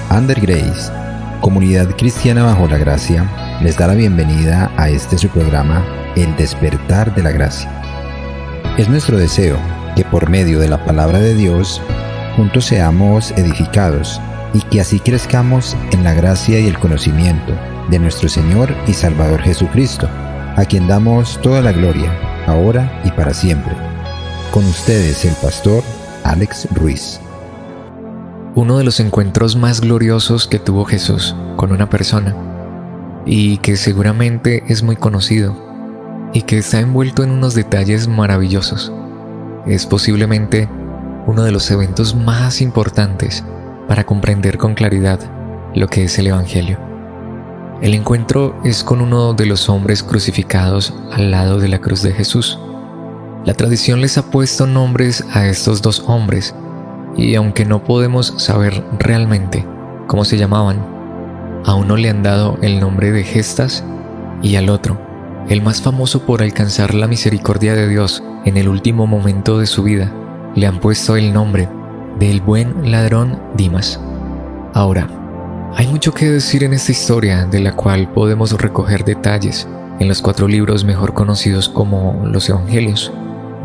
Under Grace, Comunidad Cristiana Bajo la Gracia, les da la bienvenida a este su programa, El Despertar de la Gracia. Es nuestro deseo que por medio de la palabra de Dios, juntos seamos edificados y que así crezcamos en la gracia y el conocimiento de nuestro Señor y Salvador Jesucristo, a quien damos toda la gloria, ahora y para siempre. Con ustedes el pastor Alex Ruiz. Uno de los encuentros más gloriosos que tuvo Jesús con una persona, y que seguramente es muy conocido, y que está envuelto en unos detalles maravillosos, es posiblemente uno de los eventos más importantes para comprender con claridad lo que es el Evangelio. El encuentro es con uno de los hombres crucificados al lado de la cruz de Jesús. La tradición les ha puesto nombres a estos dos hombres, y aunque no podemos saber realmente cómo se llamaban, a uno le han dado el nombre de Gestas y al otro, el más famoso por alcanzar la misericordia de Dios en el último momento de su vida, le han puesto el nombre del buen ladrón Dimas. Ahora, hay mucho que decir en esta historia, de la cual podemos recoger detalles en los 4 libros mejor conocidos como los Evangelios: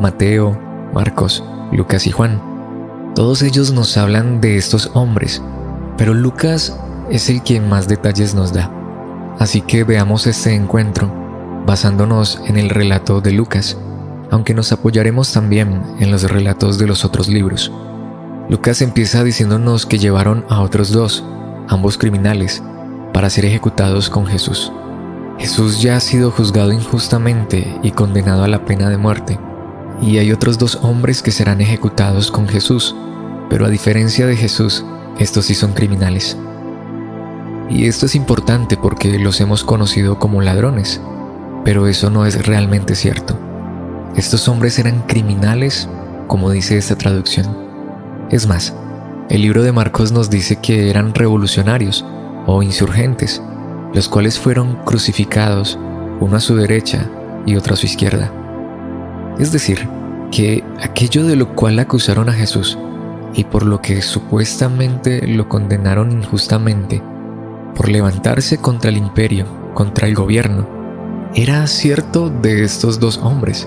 Mateo, Marcos, Lucas y Juan. Todos ellos nos hablan de estos hombres, pero Lucas es el que más detalles nos da. Así que veamos este encuentro basándonos en el relato de Lucas, aunque nos apoyaremos también en los relatos de los otros libros. Lucas empieza diciéndonos que llevaron a otros 2, ambos criminales, para ser ejecutados con Jesús. Jesús ya ha sido juzgado injustamente y condenado a la pena de muerte, y hay otros 2 hombres que serán ejecutados con Jesús, pero a diferencia de Jesús, estos sí son criminales. Y esto es importante porque los hemos conocido como ladrones, pero eso no es realmente cierto. Estos hombres eran criminales, como dice esta traducción. Es más, el libro de Marcos nos dice que eran revolucionarios o insurgentes, los cuales fueron crucificados, uno a su derecha y otro a su izquierda. Es decir, que aquello de lo cual acusaron a Jesús y por lo que supuestamente lo condenaron injustamente, por levantarse contra el imperio, contra el gobierno, era cierto de estos 2 hombres.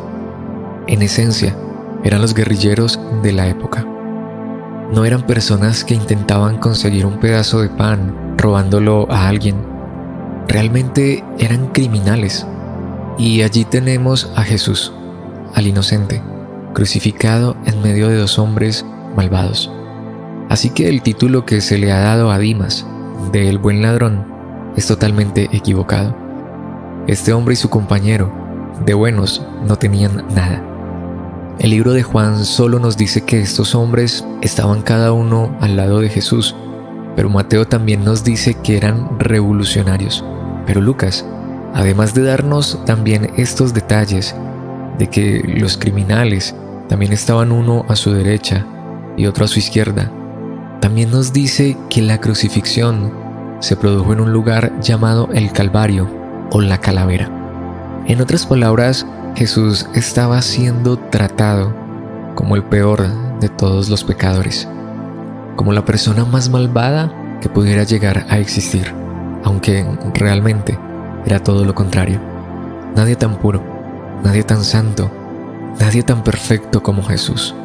En esencia, eran los guerrilleros de la época. No eran personas que intentaban conseguir un pedazo de pan robándolo a alguien. Realmente eran criminales. Y allí tenemos a Jesús, al inocente, crucificado en medio de 2 hombres malvados. Así que el título que se le ha dado a Dimas, de el buen ladrón, es totalmente equivocado. Este hombre y su compañero, de buenos, no tenían nada. El libro de Juan solo nos dice que estos hombres estaban cada uno al lado de Jesús, pero Mateo también nos dice que eran revolucionarios. Pero Lucas, además de darnos también estos detalles de que los criminales también estaban uno a su derecha y otro a su izquierda, también nos dice que la crucifixión se produjo en un lugar llamado el Calvario o la Calavera. En otras palabras, Jesús estaba siendo tratado como el peor de todos los pecadores, como la persona más malvada que pudiera llegar a existir, aunque realmente era todo lo contrario. Nadie tan puro, nadie tan santo, nadie tan perfecto como Jesús.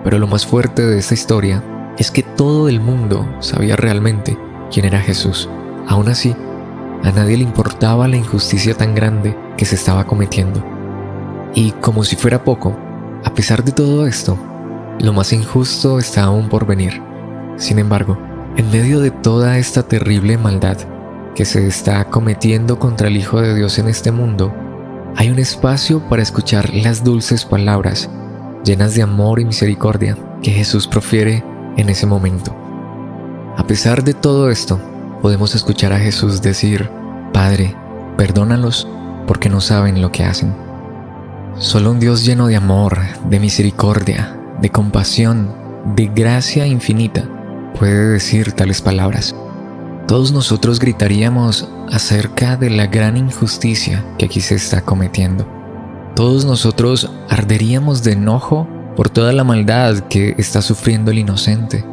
Pero lo más fuerte de esta historia es que todo el mundo sabía realmente quién era Jesús. Aún así, a nadie le importaba la injusticia tan grande que se estaba cometiendo. Y como si fuera poco, a pesar de todo esto, lo más injusto está aún por venir. Sin embargo, en medio de toda esta terrible maldad que se está cometiendo contra el Hijo de Dios en este mundo, hay un espacio para escuchar las dulces palabras llenas de amor y misericordia que Jesús profiere en ese momento. A pesar de todo esto, podemos escuchar a Jesús decir: Padre, perdónalos porque no saben lo que hacen. Solo un Dios lleno de amor, de misericordia, de compasión, de gracia infinita puede decir tales palabras. Todos nosotros gritaríamos acerca de la gran injusticia que aquí se está cometiendo. Todos nosotros arderíamos de enojo por toda la maldad que está sufriendo el inocente.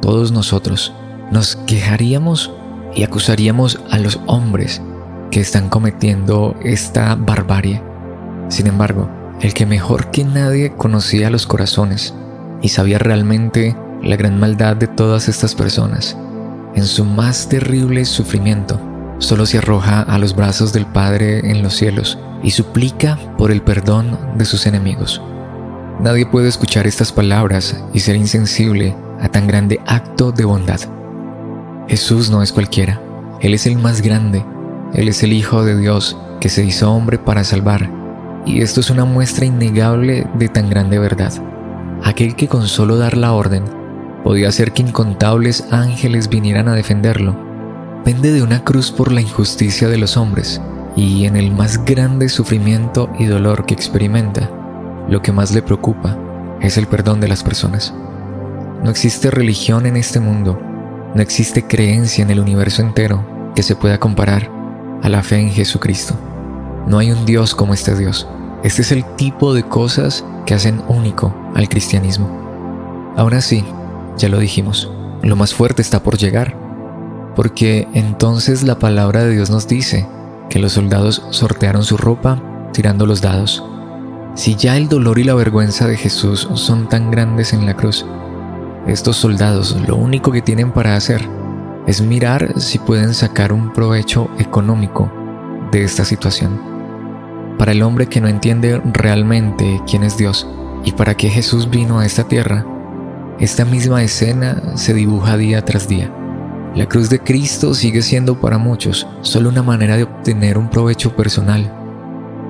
Todos nosotros nos quejaríamos y acusaríamos a los hombres que están cometiendo esta barbarie. Sin embargo, el que mejor que nadie conocía los corazones y sabía realmente la gran maldad de todas estas personas, en su más terrible sufrimiento, solo se arroja a los brazos del Padre en los cielos y suplica por el perdón de sus enemigos. Nadie puede escuchar estas palabras y ser insensible a tan grande acto de bondad. Jesús no es cualquiera, Él es el más grande, Él es el Hijo de Dios que se hizo hombre para salvar, y esto es una muestra innegable de tan grande verdad. Aquel que con solo dar la orden podía hacer que incontables ángeles vinieran a defenderlo, pende de una cruz por la injusticia de los hombres, y en el más grande sufrimiento y dolor que experimenta, lo que más le preocupa es el perdón de las personas. No existe religión en este mundo, no existe creencia en el universo entero que se pueda comparar a la fe en Jesucristo. No hay un Dios como este Dios. Este es el tipo de cosas que hacen único al cristianismo. Aún así, ya lo dijimos, lo más fuerte está por llegar, porque entonces la palabra de Dios nos dice que los soldados sortearon su ropa tirando los dados. Si ya el dolor y la vergüenza de Jesús son tan grandes en la cruz, estos soldados lo único que tienen para hacer es mirar si pueden sacar un provecho económico de esta situación. Para el hombre que no entiende realmente quién es Dios y para qué Jesús vino a esta tierra, esta misma escena se dibuja día tras día. La cruz de Cristo sigue siendo para muchos solo una manera de obtener un provecho personal,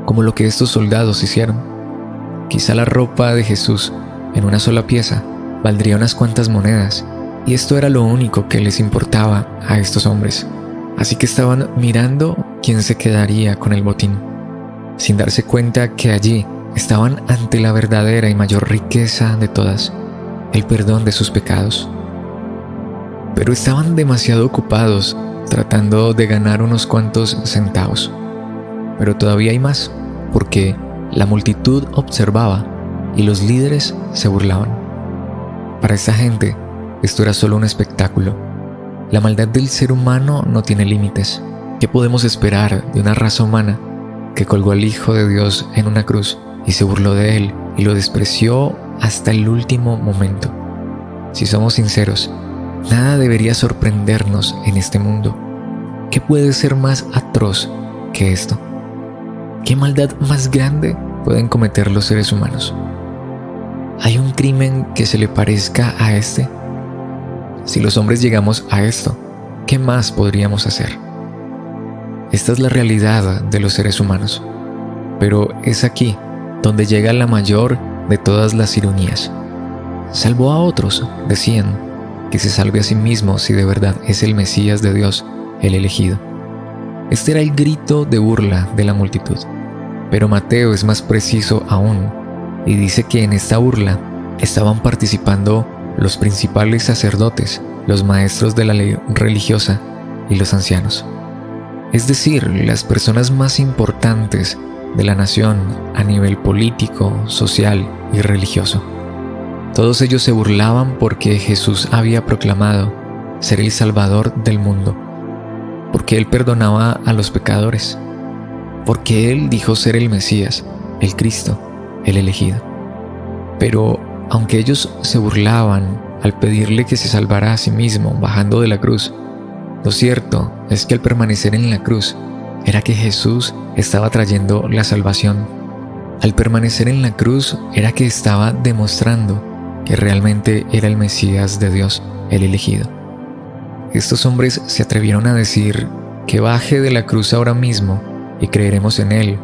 como lo que estos soldados hicieron. Quizá la ropa de Jesús en una sola pieza valdría unas cuantas monedas, y esto era lo único que les importaba a estos hombres. Así que estaban mirando quién se quedaría con el botín, sin darse cuenta que allí estaban ante la verdadera y mayor riqueza de todas, el perdón de sus pecados. Pero estaban demasiado ocupados tratando de ganar unos cuantos centavos. Pero todavía hay más, porque la multitud observaba y los líderes se burlaban. Para esta gente, esto era solo un espectáculo. La maldad del ser humano no tiene límites. ¿Qué podemos esperar de una raza humana que colgó al Hijo de Dios en una cruz y se burló de él y lo despreció hasta el último momento? Si somos sinceros, nada debería sorprendernos en este mundo. ¿Qué puede ser más atroz que esto? ¿Qué maldad más grande pueden cometer los seres humanos? ¿Hay un crimen que se le parezca a este? Si los hombres llegamos a esto, ¿qué más podríamos hacer? Esta es la realidad de los seres humanos, pero es aquí donde llega la mayor de todas las ironías. Salvó a otros, decían, que se salve a sí mismo si de verdad es el Mesías de Dios, el elegido. Este era el grito de burla de la multitud, pero Mateo es más preciso aún y dice que en esta burla estaban participando los principales sacerdotes, los maestros de la ley religiosa y los ancianos. Es decir, las personas más importantes de la nación a nivel político, social y religioso. Todos ellos se burlaban porque Jesús había proclamado ser el Salvador del mundo, porque Él perdonaba a los pecadores, porque Él dijo ser el Mesías, el Cristo, el elegido. Pero aunque ellos se burlaban al pedirle que se salvara a sí mismo bajando de la cruz, lo cierto es que al permanecer en la cruz era que Jesús estaba trayendo la salvación. Al permanecer en la cruz era que estaba demostrando que realmente era el Mesías de Dios, el elegido. Estos hombres se atrevieron a decir que baje de la cruz ahora mismo y creeremos en Él,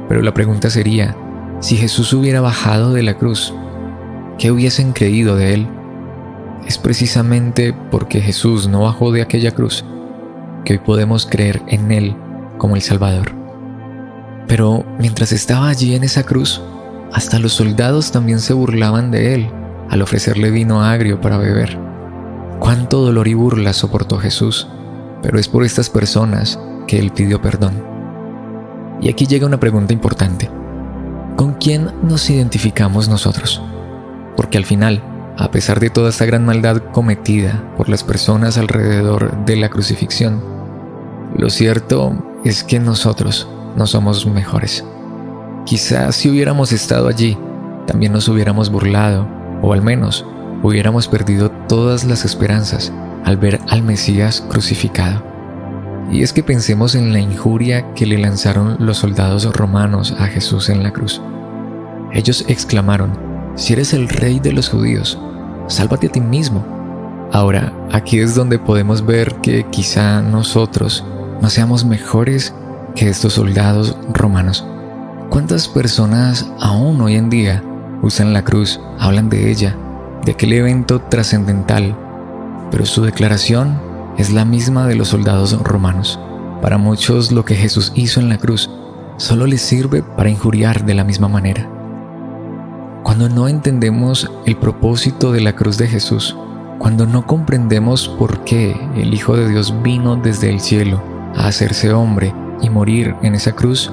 pero la pregunta sería, si Jesús hubiera bajado de la cruz, ¿qué hubiesen creído de Él? Es precisamente porque Jesús no bajó de aquella cruz que hoy podemos creer en Él como el Salvador. Pero mientras estaba allí en esa cruz, hasta los soldados también se burlaban de Él al ofrecerle vino agrio para beber. Cuánto dolor y burla soportó Jesús, pero es por estas personas que Él pidió perdón. Y aquí llega una pregunta importante. ¿Con quién nos identificamos nosotros? Porque al final, a pesar de toda esta gran maldad cometida por las personas alrededor de la crucifixión, lo cierto es que nosotros no somos mejores. Quizás si hubiéramos estado allí, también nos hubiéramos burlado, o al menos hubiéramos perdido todas las esperanzas al ver al Mesías crucificado. Y es que pensemos en la injuria que le lanzaron los soldados romanos a Jesús en la cruz. Ellos exclamaron: «Si eres el rey de los judíos, sálvate a ti mismo». Ahora, aquí es donde podemos ver que quizá nosotros no seamos mejores que estos soldados romanos. ¿Cuántas personas aún hoy en día usan la cruz, hablan de ella, de aquel evento trascendental, pero su declaración es la misma de los soldados romanos? Para muchos, lo que Jesús hizo en la cruz solo les sirve para injuriar de la misma manera. Cuando no entendemos el propósito de la cruz de Jesús, cuando no comprendemos por qué el Hijo de Dios vino desde el cielo a hacerse hombre y morir en esa cruz,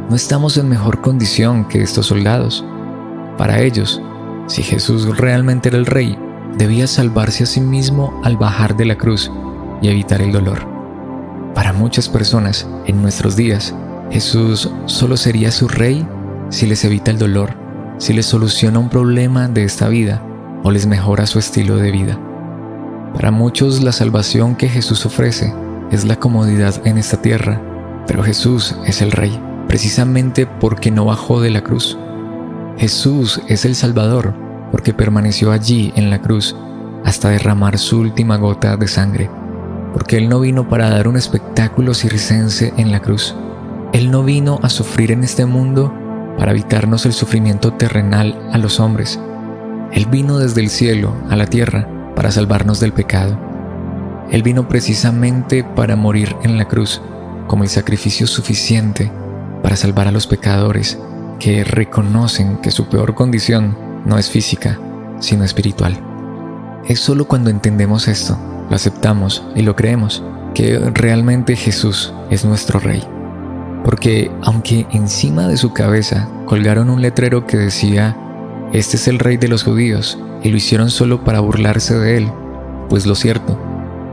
no estamos en mejor condición que estos soldados. Para ellos, si Jesús realmente era el Rey, debía salvarse a sí mismo al bajar de la cruz y evitar el dolor. Para muchas personas, en nuestros días, Jesús solo sería su Rey si les evita el dolor, si les soluciona un problema de esta vida o les mejora su estilo de vida. Para muchos, la salvación que Jesús ofrece es la comodidad en esta tierra, pero Jesús es el Rey, precisamente porque no bajó de la cruz. Jesús es el Salvador porque permaneció allí en la cruz hasta derramar su última gota de sangre, porque Él no vino para dar un espectáculo circense en la cruz. Él no vino a sufrir en este mundo para evitarnos el sufrimiento terrenal a los hombres. Él vino desde el cielo a la tierra para salvarnos del pecado. Él vino precisamente para morir en la cruz como el sacrificio suficiente para salvar a los pecadores que reconocen que su peor condición no es física, sino espiritual. Es solo cuando entendemos esto, lo aceptamos y lo creemos, que realmente Jesús es nuestro Rey. Porque aunque encima de su cabeza colgaron un letrero que decía: «Este es el Rey de los judíos», y lo hicieron solo para burlarse de Él, pues lo cierto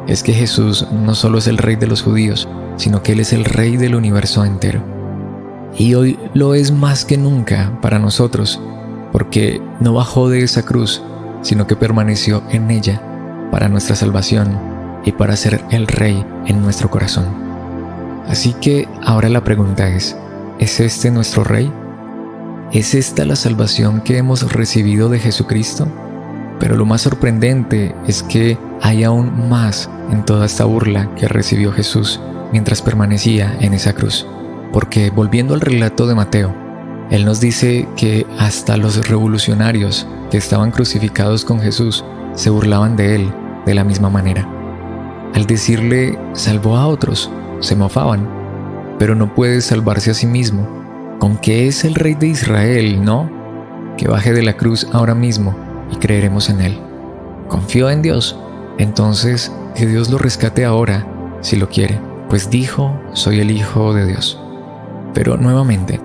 es que Jesús no solo es el Rey de los judíos, sino que Él es el Rey del universo entero. Y hoy lo es más que nunca para nosotros, porque no bajó de esa cruz, sino que permaneció en ella para nuestra salvación y para ser el Rey en nuestro corazón. Así que ahora la pregunta ¿es este nuestro Rey? ¿Es esta la salvación que hemos recibido de Jesucristo? Pero lo más sorprendente es que hay aún más en toda esta burla que recibió Jesús mientras permanecía en esa cruz. Porque volviendo al relato de Mateo, Él nos dice que hasta los revolucionarios que estaban crucificados con Jesús se burlaban de Él de la misma manera. Al decirle «salvó a otros», se mofaban, pero no puede salvarse a sí mismo. ¿Con que es el Rey de Israel, no? Que baje de la cruz ahora mismo y creeremos en Él. ¿Confió en Dios? Entonces que Dios lo rescate ahora, si lo quiere, pues dijo: «Soy el Hijo de Dios». Pero nuevamente,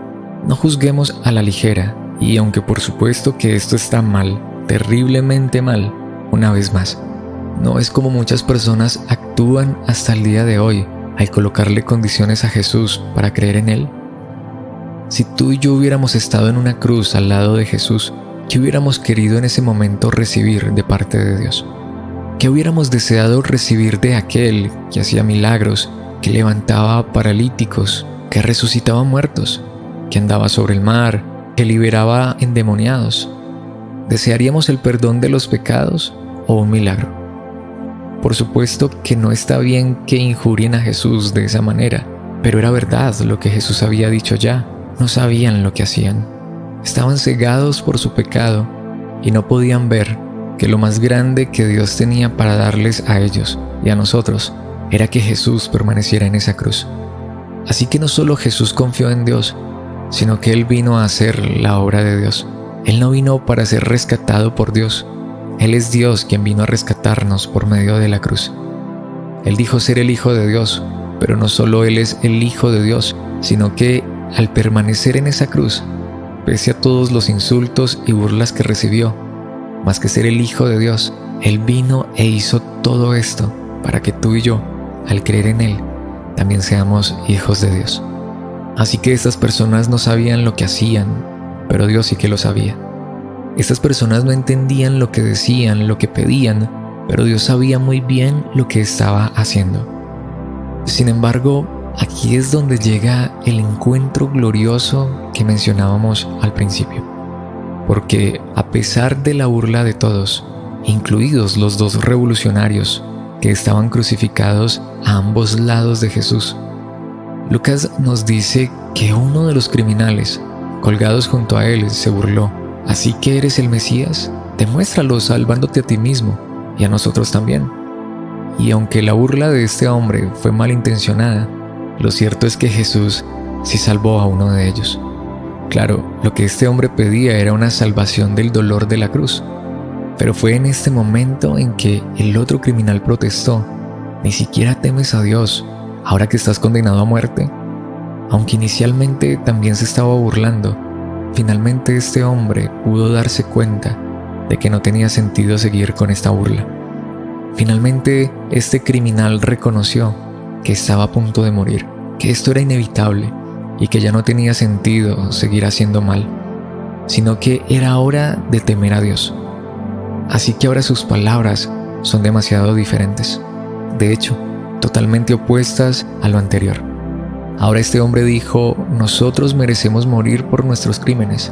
no juzguemos a la ligera, y aunque por supuesto que esto está mal, terriblemente mal, una vez más, no es como muchas personas actúan hasta el día de hoy al colocarle condiciones a Jesús para creer en Él. Si tú y yo hubiéramos estado en una cruz al lado de Jesús, ¿qué hubiéramos querido en ese momento recibir de parte de Dios? ¿Qué hubiéramos deseado recibir de aquel que hacía milagros, que levantaba paralíticos, que resucitaba muertos, que andaba sobre el mar, que liberaba endemoniados? ¿Desearíamos el perdón de los pecados o un milagro? Por supuesto que no está bien que injurien a Jesús de esa manera, pero era verdad lo que Jesús había dicho ya. No sabían lo que hacían. Estaban cegados por su pecado y no podían ver que lo más grande que Dios tenía para darles a ellos y a nosotros era que Jesús permaneciera en esa cruz. Así que no solo Jesús confió en Dios, sino que Él vino a hacer la obra de Dios. Él no vino para ser rescatado por Dios. Él es Dios quien vino a rescatarnos por medio de la cruz. Él dijo ser el Hijo de Dios, pero no solo Él es el Hijo de Dios, sino que al permanecer en esa cruz, pese a todos los insultos y burlas que recibió, más que ser el Hijo de Dios, Él vino e hizo todo esto para que tú y yo, al creer en Él, también seamos hijos de Dios. Así que estas personas no sabían lo que hacían, pero Dios sí que lo sabía. Estas personas no entendían lo que decían, lo que pedían, pero Dios sabía muy bien lo que estaba haciendo. Sin embargo, aquí es donde llega el encuentro glorioso que mencionábamos al principio. Porque a pesar de la burla de todos, incluidos los dos revolucionarios que estaban crucificados a ambos lados de Jesús, Lucas nos dice que uno de los criminales colgados junto a él se burló. ¿Así que eres el Mesías? Demuéstralo salvándote a ti mismo y a nosotros también. Y aunque la burla de este hombre fue malintencionada, lo cierto es que Jesús sí salvó a uno de ellos. Claro, lo que este hombre pedía era una salvación del dolor de la cruz. Pero fue en este momento en que el otro criminal protestó: ¿ni siquiera temes a Dios ahora que estás condenado a muerte? Aunque inicialmente también se estaba burlando, finalmente este hombre pudo darse cuenta de que no tenía sentido seguir con esta burla. Finalmente, este criminal reconoció que estaba a punto de morir, que esto era inevitable y que ya no tenía sentido seguir haciendo mal, sino que era hora de temer a Dios. Así que ahora sus palabras son demasiado diferentes. De hecho, totalmente opuestas a lo anterior. Ahora este hombre dijo: nosotros merecemos morir por nuestros crímenes,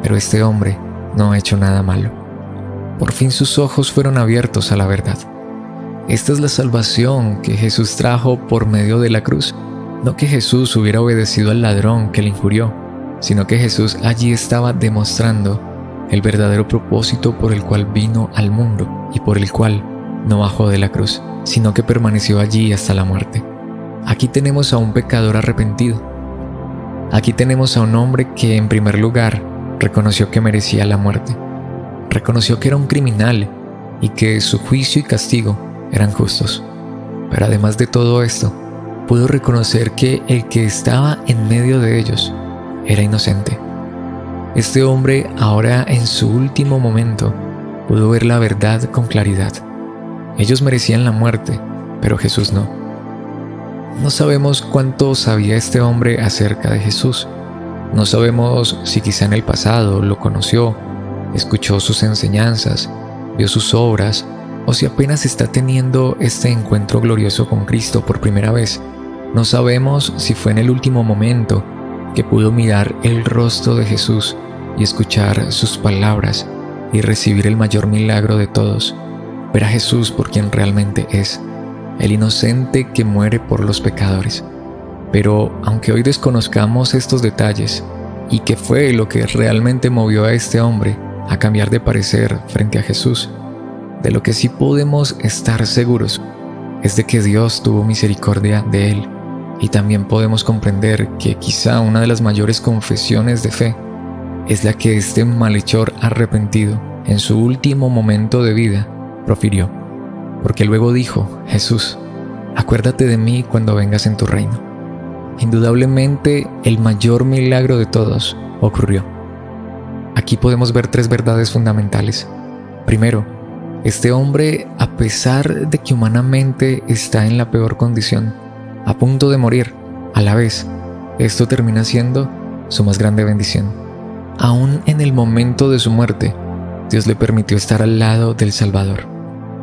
pero este hombre no ha hecho nada malo. Por fin sus ojos fueron abiertos a la verdad. Esta es la salvación que Jesús trajo por medio de la cruz. No que Jesús hubiera obedecido al ladrón que le injurió, sino que Jesús allí estaba demostrando el verdadero propósito por el cual vino al mundo y por el cual no bajó de la cruz, sino que permaneció allí hasta la muerte. Aquí tenemos a un pecador arrepentido. Aquí tenemos a un hombre que, en primer lugar, reconoció que merecía la muerte. Reconoció que era un criminal y que su juicio y castigo eran justos. Pero además de todo esto, pudo reconocer que el que estaba en medio de ellos era inocente. Este hombre, ahora en su último momento, pudo ver la verdad con claridad. Ellos merecían la muerte, pero Jesús no. No sabemos cuánto sabía este hombre acerca de Jesús. No sabemos si quizá en el pasado lo conoció, escuchó sus enseñanzas, vio sus obras, o si apenas está teniendo este encuentro glorioso con Cristo por primera vez. No sabemos si fue en el último momento que pudo mirar el rostro de Jesús y escuchar sus palabras y recibir el mayor milagro de todos: ver a Jesús por quien realmente es, el inocente que muere por los pecadores. Pero aunque hoy desconozcamos estos detalles y qué fue lo que realmente movió a este hombre a cambiar de parecer frente a Jesús, de lo que sí podemos estar seguros es de que Dios tuvo misericordia de él. Y también podemos comprender que quizá una de las mayores confesiones de fe es la que este malhechor arrepentido en su último momento de vida profirió, porque luego dijo: Jesús, acuérdate de mí cuando vengas en tu reino. Indudablemente el mayor milagro de todos ocurrió. Aquí podemos ver tres verdades fundamentales. Primero, este hombre, a pesar de que humanamente está en la peor condición, a punto de morir, a la vez, esto termina siendo su más grande bendición. Aún en el momento de su muerte, Dios le permitió estar al lado del Salvador,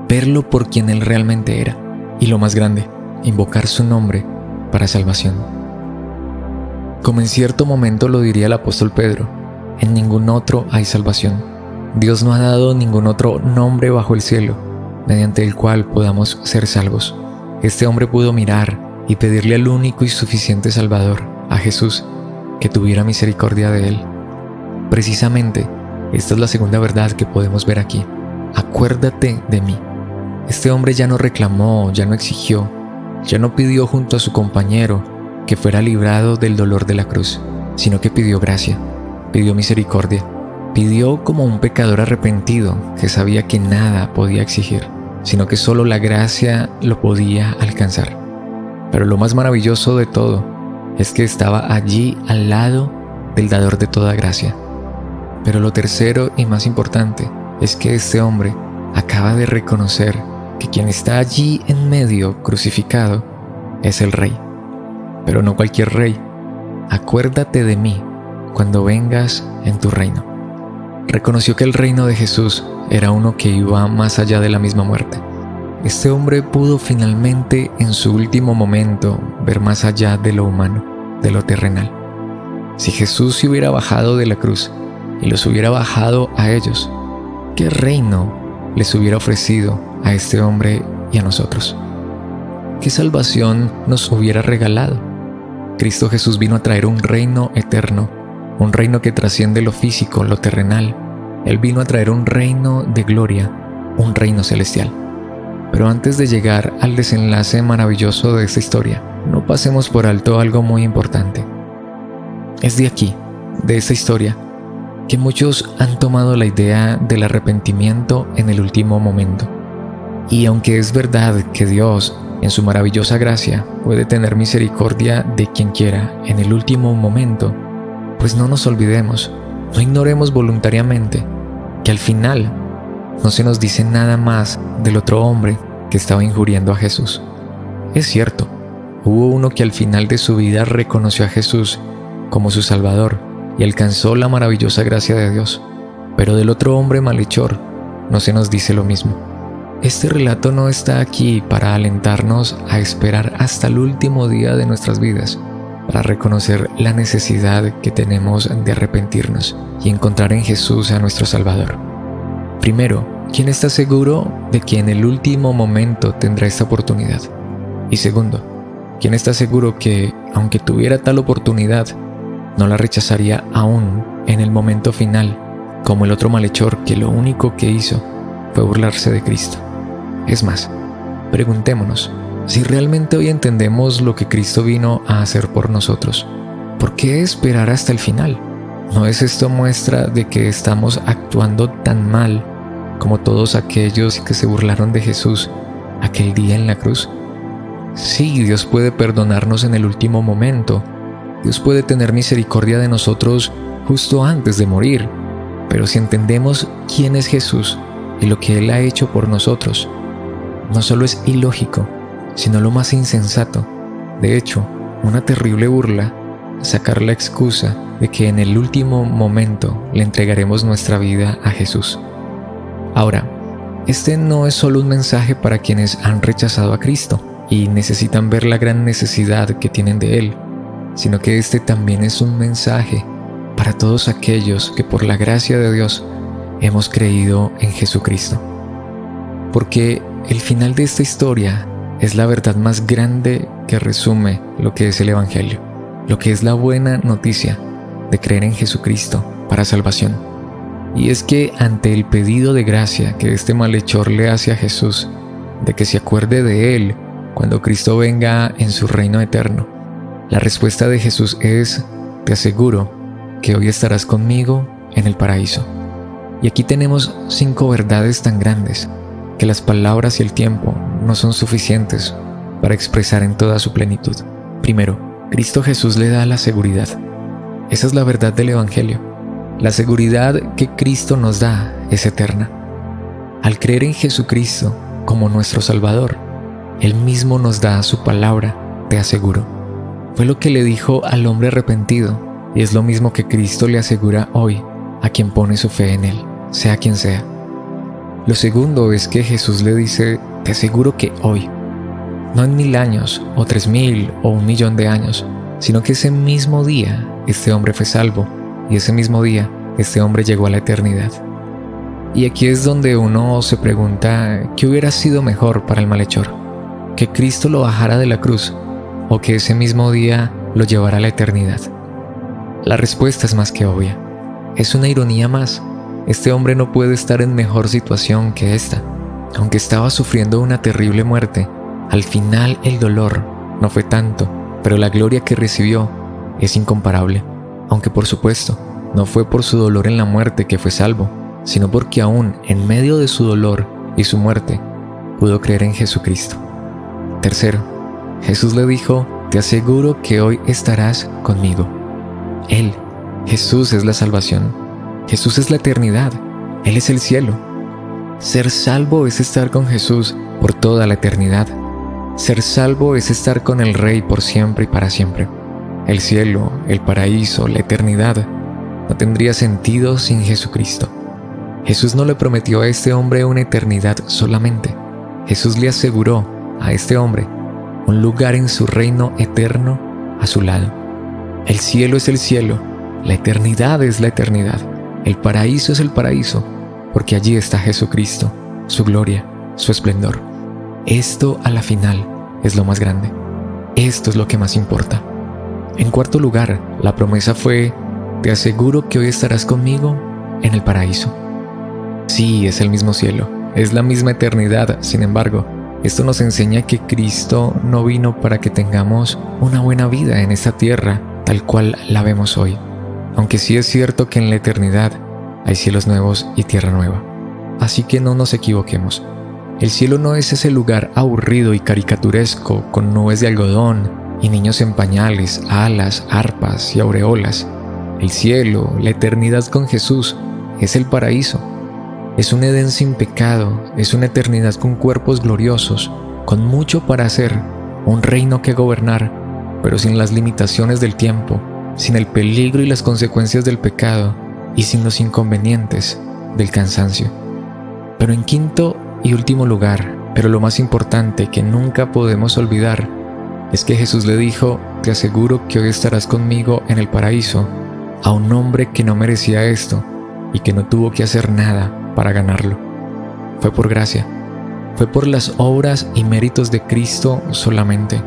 verlo por quien él realmente era, y lo más grande, invocar su nombre para salvación. Como en cierto momento lo diría el apóstol Pedro: en ningún otro hay salvación. Dios no ha dado ningún otro nombre bajo el cielo mediante el cual podamos ser salvos. Este hombre pudo mirar y pedirle al único y suficiente Salvador, a Jesús, que tuviera misericordia de él. Precisamente, esta es la segunda verdad que podemos ver aquí: acuérdate de mí. Este hombre ya no reclamó, ya no exigió, ya no pidió junto a su compañero que fuera librado del dolor de la cruz, sino que pidió gracia, pidió misericordia, pidió como un pecador arrepentido que sabía que nada podía exigir, sino que solo la gracia lo podía alcanzar. Pero lo más maravilloso de todo es que estaba allí al lado del dador de toda gracia. Pero lo tercero y más importante es que este hombre acaba de reconocer que quien está allí en medio crucificado es el Rey. Pero no cualquier rey. Acuérdate de mí cuando vengas en tu reino. Reconoció que el reino de Jesús era uno que iba más allá de la misma muerte. Este hombre pudo finalmente en su último momento ver más allá de lo humano, de lo terrenal. Si Jesús se hubiera bajado de la cruz y los hubiera bajado a ellos, ¿qué reino les hubiera ofrecido a este hombre y a nosotros? ¿Qué salvación nos hubiera regalado? Cristo Jesús vino a traer un reino eterno, un reino que trasciende lo físico, lo terrenal. Él vino a traer un reino de gloria, un reino celestial. Pero antes de llegar al desenlace maravilloso de esta historia, no pasemos por alto algo muy importante. Es de aquí, de esta historia, que muchos han tomado la idea del arrepentimiento en el último momento. Y aunque es verdad que Dios, en su maravillosa gracia, puede tener misericordia de quien quiera en el último momento, pues no nos olvidemos, no ignoremos voluntariamente que al final no se nos dice nada más del otro hombre que estaba injuriando a Jesús. Es cierto, hubo uno que al final de su vida reconoció a Jesús como su Salvador y alcanzó la maravillosa gracia de Dios, pero del otro hombre malhechor no se nos dice lo mismo. Este relato no está aquí para alentarnos a esperar hasta el último día de nuestras vidas, para reconocer la necesidad que tenemos de arrepentirnos y encontrar en Jesús a nuestro Salvador. Primero, ¿quién está seguro de que en el último momento tendrá esta oportunidad? Y segundo, ¿quién está seguro que, aunque tuviera tal oportunidad, no la rechazaría aún en el momento final, como el otro malhechor que lo único que hizo fue burlarse de Cristo? Es más, preguntémonos, si realmente hoy entendemos lo que Cristo vino a hacer por nosotros, ¿por qué esperar hasta el final? ¿No es esto muestra de que estamos actuando tan mal como todos aquellos que se burlaron de Jesús aquel día en la cruz? Sí, Dios puede perdonarnos en el último momento. Dios puede tener misericordia de nosotros justo antes de morir. Pero si entendemos quién es Jesús y lo que Él ha hecho por nosotros, no solo es ilógico, sino lo más insensato, de hecho, una terrible burla, sacar la excusa de que en el último momento le entregaremos nuestra vida a Jesús. Ahora, este no es solo un mensaje para quienes han rechazado a Cristo y necesitan ver la gran necesidad que tienen de Él, sino que este también es un mensaje para todos aquellos que por la gracia de Dios hemos creído en Jesucristo. Porque el final de esta historia es la verdad más grande que resume lo que es el Evangelio, lo que es la buena noticia de creer en Jesucristo para salvación. Y es que ante el pedido de gracia que este malhechor le hace a Jesús, de que se acuerde de él cuando Cristo venga en su reino eterno, la respuesta de Jesús es: te aseguro que hoy estarás conmigo en el paraíso. Y aquí tenemos 5 verdades tan grandes que las palabras y el tiempo no son suficientes para expresar en toda su plenitud. Primero, Cristo Jesús le da la seguridad. Esa es la verdad del Evangelio. La seguridad que Cristo nos da es eterna. Al creer en Jesucristo como nuestro Salvador, Él mismo nos da su palabra, te aseguro. Fue lo que le dijo al hombre arrepentido, y es lo mismo que Cristo le asegura hoy a quien pone su fe en Él, sea quien sea. Lo segundo es que Jesús le dice: te aseguro que hoy, no en 1000 años, o 3000, o 1.000.000 de años, sino que ese mismo día este hombre fue salvo, y ese mismo día este hombre llegó a la eternidad. Y aquí es donde uno se pregunta: ¿qué hubiera sido mejor para el malhechor? ¿Que Cristo lo bajara de la cruz, o que ese mismo día lo llevara a la eternidad? La respuesta es más que obvia. Es una ironía más. Este hombre no puede estar en mejor situación que esta. Aunque estaba sufriendo una terrible muerte, al final el dolor no fue tanto, pero la gloria que recibió es incomparable. Aunque por supuesto, no fue por su dolor en la muerte que fue salvo, sino porque aún en medio de su dolor y su muerte, pudo creer en Jesucristo. Tercero, Jesús le dijo: te aseguro que hoy estarás conmigo. Él, Jesús, es la salvación. Jesús es la eternidad. Él es el cielo. Ser salvo es estar con Jesús por toda la eternidad. Ser salvo es estar con el Rey por siempre y para siempre. El cielo, el paraíso, la eternidad no tendría sentido sin Jesucristo. Jesús no le prometió a este hombre una eternidad solamente. Jesús le aseguró a este hombre un lugar en su reino eterno a su lado. El cielo es el cielo, la eternidad es la eternidad, el paraíso es el paraíso, porque allí está Jesucristo, su gloria, su esplendor. Esto a la final es lo más grande. Esto es lo que más importa. En cuarto lugar, la promesa fue: te aseguro que hoy estarás conmigo en el paraíso. Sí, es el mismo cielo, es la misma eternidad. Sin embargo, esto nos enseña que Cristo no vino para que tengamos una buena vida en esta tierra tal cual la vemos hoy. Aunque sí es cierto que en la eternidad hay cielos nuevos y tierra nueva. Así que no nos equivoquemos. El cielo no es ese lugar aburrido y caricaturesco con nubes de algodón y niños en pañales, alas, arpas y aureolas. El cielo, la eternidad con Jesús, es el paraíso. Es un Edén sin pecado, es una eternidad con cuerpos gloriosos, con mucho para hacer, un reino que gobernar, pero sin las limitaciones del tiempo, sin el peligro y las consecuencias del pecado y sin los inconvenientes del cansancio. Pero en quinto y último lugar, pero lo más importante que nunca podemos olvidar, es que Jesús le dijo: te aseguro que hoy estarás conmigo en el paraíso, a un hombre que no merecía esto y que no tuvo que hacer nada para ganarlo. Fue por gracia, fue por las obras y méritos de Cristo solamente.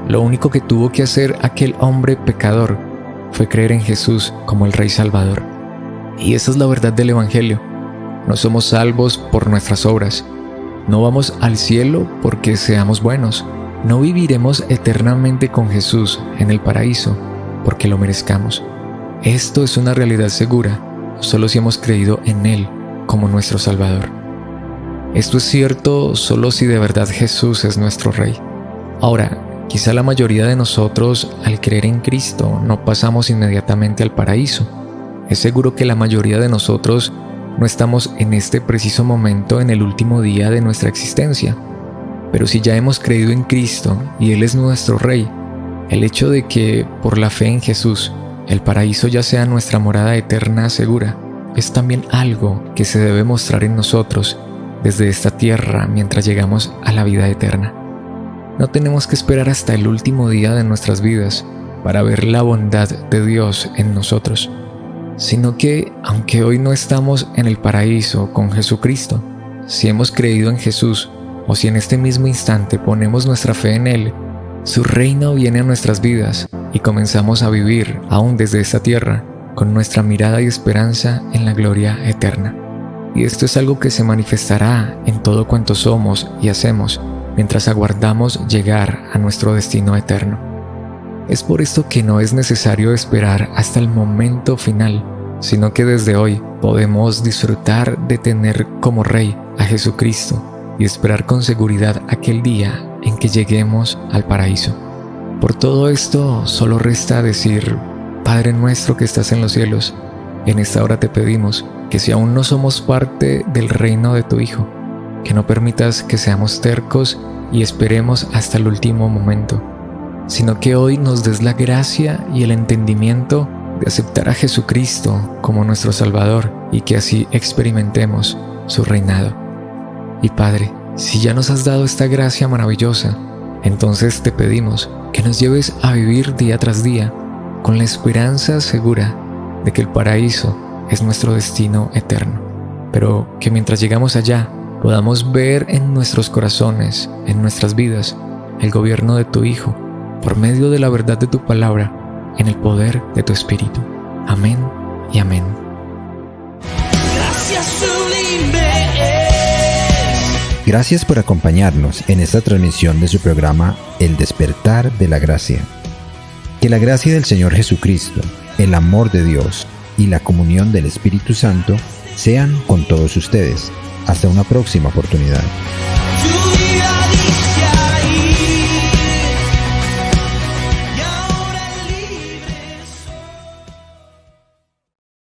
Lo único que tuvo que hacer aquel hombre pecador fue creer en Jesús como el Rey Salvador. Y esa es la verdad del Evangelio. No somos salvos por nuestras obras. No vamos al cielo porque seamos buenos. No viviremos eternamente con Jesús en el paraíso porque lo merezcamos. Esto es una realidad segura, solo si hemos creído en Él como nuestro Salvador. Esto es cierto solo si de verdad Jesús es nuestro Rey. Ahora, quizá la mayoría de nosotros, al creer en Cristo, no pasamos inmediatamente al paraíso. Es seguro que la mayoría de nosotros no estamos en este preciso momento en el último día de nuestra existencia. Pero si ya hemos creído en Cristo y Él es nuestro Rey, el hecho de que, por la fe en Jesús, el paraíso ya sea nuestra morada eterna segura, es también algo que se debe mostrar en nosotros desde esta tierra mientras llegamos a la vida eterna. No tenemos que esperar hasta el último día de nuestras vidas para ver la bondad de Dios en nosotros, sino que, aunque hoy no estamos en el paraíso con Jesucristo, si hemos creído en Jesús o si en este mismo instante ponemos nuestra fe en Él, su reino viene a nuestras vidas y comenzamos a vivir aún desde esta tierra con nuestra mirada y esperanza en la gloria eterna. Y esto es algo que se manifestará en todo cuanto somos y hacemos mientras aguardamos llegar a nuestro destino eterno. Es por esto que no es necesario esperar hasta el momento final, sino que desde hoy podemos disfrutar de tener como Rey a Jesucristo y esperar con seguridad aquel día en que lleguemos al paraíso. Por todo esto, solo resta decir: Padre nuestro que estás en los cielos, en esta hora te pedimos que si aún no somos parte del reino de tu Hijo, que no permitas que seamos tercos y esperemos hasta el último momento, sino que hoy nos des la gracia y el entendimiento de aceptar a Jesucristo como nuestro Salvador y que así experimentemos su reinado. Y Padre, si ya nos has dado esta gracia maravillosa, entonces te pedimos que nos lleves a vivir día tras día con la esperanza segura de que el paraíso es nuestro destino eterno, pero que mientras llegamos allá podamos ver en nuestros corazones, en nuestras vidas, el gobierno de tu Hijo, por medio de la verdad de tu palabra, en el poder de tu Espíritu. Amén y amén. Gracias por acompañarnos en esta transmisión de su programa El Despertar de la Gracia. Que la gracia del Señor Jesucristo, el amor de Dios y la comunión del Espíritu Santo sean con todos ustedes. Hasta una próxima oportunidad.